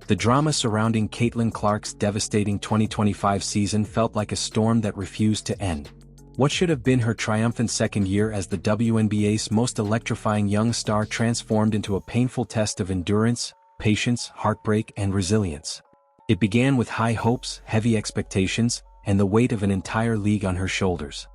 The drama surrounding Caitlin Clark's devastating 2025 season felt like a storm that refused to end. What should have been her triumphant second year as the WNBA's most electrifying young star transformed into a painful test of endurance, patience, heartbreak, and resilience. It began with high hopes, heavy expectations, and the weight of an entire league on her shoulders.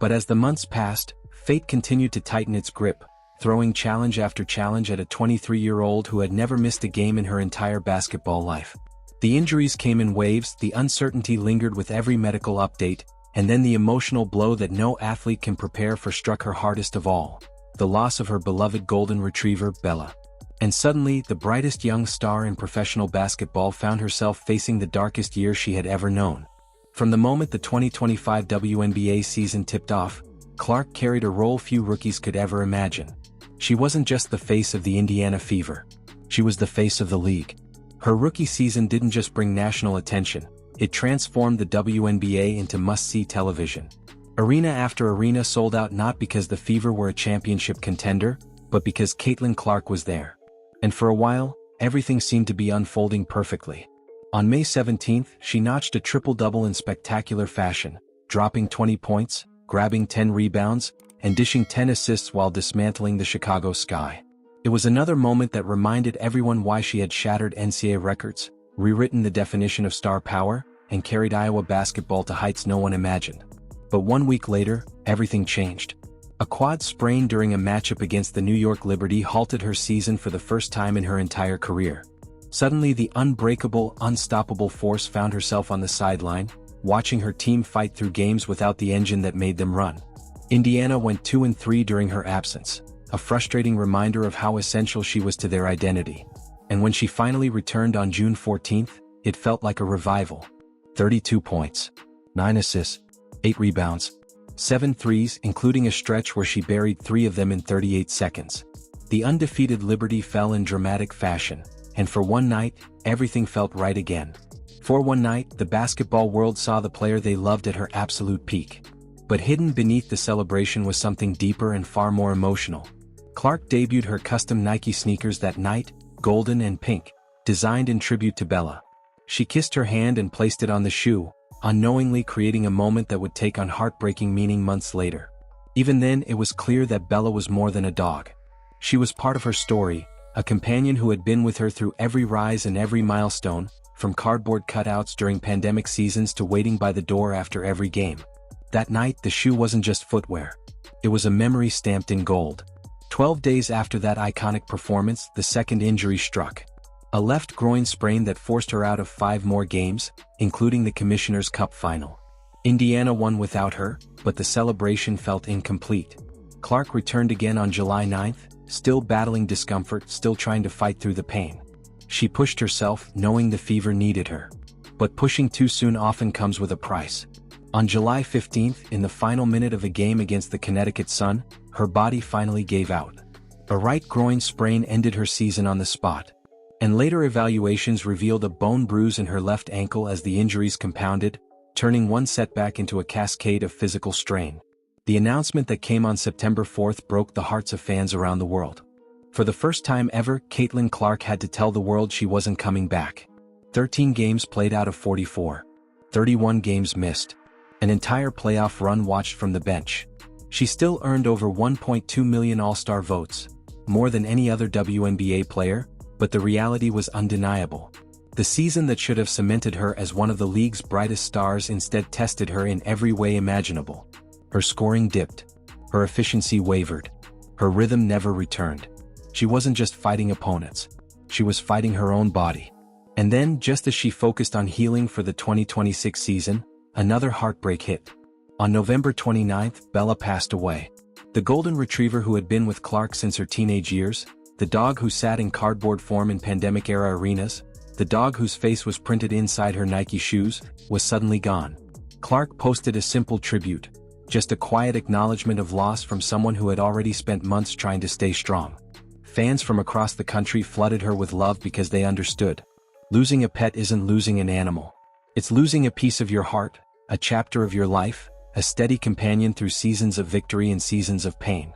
But as the months passed, fate continued to tighten its grip, throwing challenge after challenge at a 23-year-old who had never missed a game in her entire basketball life. The injuries came in waves, the uncertainty lingered with every medical update, and then the emotional blow that no athlete can prepare for struck her hardest of all: the loss of her beloved golden retriever, Bella. And suddenly, the brightest young star in professional basketball found herself facing the darkest year she had ever known. From the moment the 2025 WNBA season tipped off, Clark carried a role few rookies could ever imagine. She wasn't just the face of the Indiana Fever. She was the face of the league. Her rookie season didn't just bring national attention, it transformed the WNBA into must-see television. Arena after arena sold out not because the Fever were a championship contender, but because Caitlin Clark was there. And for a while, everything seemed to be unfolding perfectly. On May 17th, she notched a triple-double in spectacular fashion, dropping 20 points, grabbing 10 rebounds, and dishing 10 assists while dismantling the Chicago Sky. It was another moment that reminded everyone why she had shattered NCAA records, rewritten the definition of star power, and carried Iowa basketball to heights no one imagined. But 1 week later, everything changed. A quad sprain during a matchup against the New York Liberty halted her season for the first time in her entire career. Suddenly, the unbreakable, unstoppable force found herself on the sideline, watching her team fight through games without the engine that made them run. Indiana went 2-3 during her absence, a frustrating reminder of how essential she was to their identity. And when she finally returned on June 14th, it felt like a revival. 32 points, 9 assists, 8 rebounds, 7 threes, including a stretch where she buried 3 of them in 38 seconds. The undefeated Liberty fell in dramatic fashion, and for one night, everything felt right again. For one night, the basketball world saw the player they loved at her absolute peak. But hidden beneath the celebration was something deeper and far more emotional. Clark debuted her custom Nike sneakers that night, golden and pink, designed in tribute to Bella. She kissed her hand and placed it on the shoe, unknowingly creating a moment that would take on heartbreaking meaning months later. Even then, it was clear that Bella was more than a dog. She was part of her story, a companion who had been with her through every rise and every milestone, from cardboard cutouts during pandemic seasons to waiting by the door after every game. That night, the shoe wasn't just footwear. It was a memory stamped in gold. 12 days after that iconic performance, the second injury struck. A left groin sprain that forced her out of 5 more games, including the Commissioner's Cup final. Indiana won without her, but the celebration felt incomplete. Clark returned again on July 9th, still battling discomfort, still trying to fight through the pain. She pushed herself, knowing the Fever needed her. But pushing too soon often comes with a price. On July 15th, in the final minute of a game against the Connecticut Sun, her body finally gave out. A right groin sprain ended her season on the spot. And later evaluations revealed a bone bruise in her left ankle as the injuries compounded, turning one setback into a cascade of physical strain. The announcement that came on September 4th broke the hearts of fans around the world. For the first time ever, Caitlin Clark had to tell the world she wasn't coming back. 13 games played out of 44. 31 games missed. An entire playoff run watched from the bench. She still earned over 1.2 million All-Star votes, more than any other WNBA player, but the reality was undeniable. The season that should have cemented her as one of the league's brightest stars instead tested her in every way imaginable. Her scoring dipped. Her efficiency wavered. Her rhythm never returned. She wasn't just fighting opponents. She was fighting her own body. And then, just as she focused on healing for the 2026 season, another heartbreak hit. On November 29th, Bella passed away. The golden retriever who had been with Clark since her teenage years, the dog who sat in cardboard form in pandemic-era arenas, the dog whose face was printed inside her Nike shoes, was suddenly gone. Clark posted a simple tribute, just a quiet acknowledgement of loss from someone who had already spent months trying to stay strong. Fans from across the country flooded her with love because they understood. Losing a pet isn't losing an animal. It's losing a piece of your heart, a chapter of your life, a steady companion through seasons of victory and seasons of pain.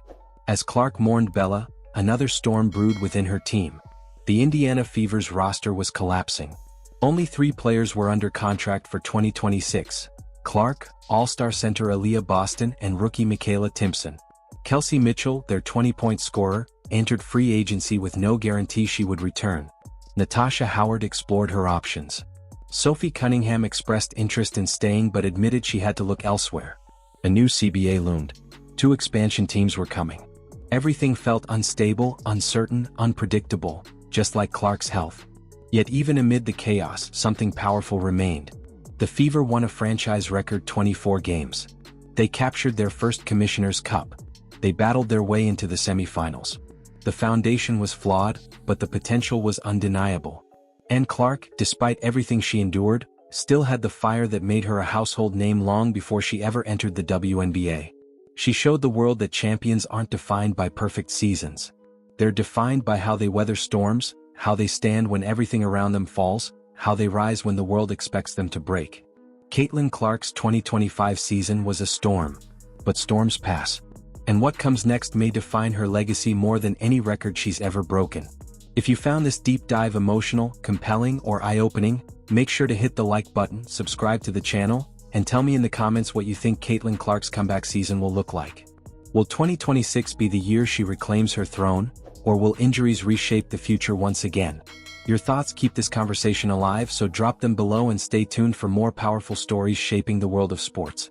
As Clark mourned Bella, another storm brewed within her team. The Indiana Fever's roster was collapsing. Only 3 players were under contract for 2026: Clark, All-Star center Aaliyah Boston, and rookie Michaela Timpson. Kelsey Mitchell, their 20-point scorer, entered free agency with no guarantee she would return. Natasha Howard explored her options. Sophie Cunningham expressed interest in staying but admitted she had to look elsewhere. A new CBA loomed. 2 expansion teams were coming. Everything felt unstable, uncertain, unpredictable, just like Clark's health. Yet even amid the chaos, something powerful remained. The Fever won a franchise record 24 games. They captured their first Commissioner's Cup. They battled their way into the semifinals. The foundation was flawed, but the potential was undeniable. And Clark, despite everything she endured, still had the fire that made her a household name long before she ever entered the WNBA. She showed the world that champions aren't defined by perfect seasons. They're defined by how they weather storms, how they stand when everything around them falls, how they rise when the world expects them to break. Caitlin Clark's 2025 season was a storm. But storms pass. And what comes next may define her legacy more than any record she's ever broken. If you found this deep dive emotional, compelling, or eye-opening, make sure to hit the like button, subscribe to the channel, and tell me in the comments what you think Caitlin Clark's comeback season will look like. Will 2026 be the year she reclaims her throne, or will injuries reshape the future once again? Your thoughts keep this conversation alive, so drop them below and stay tuned for more powerful stories shaping the world of sports.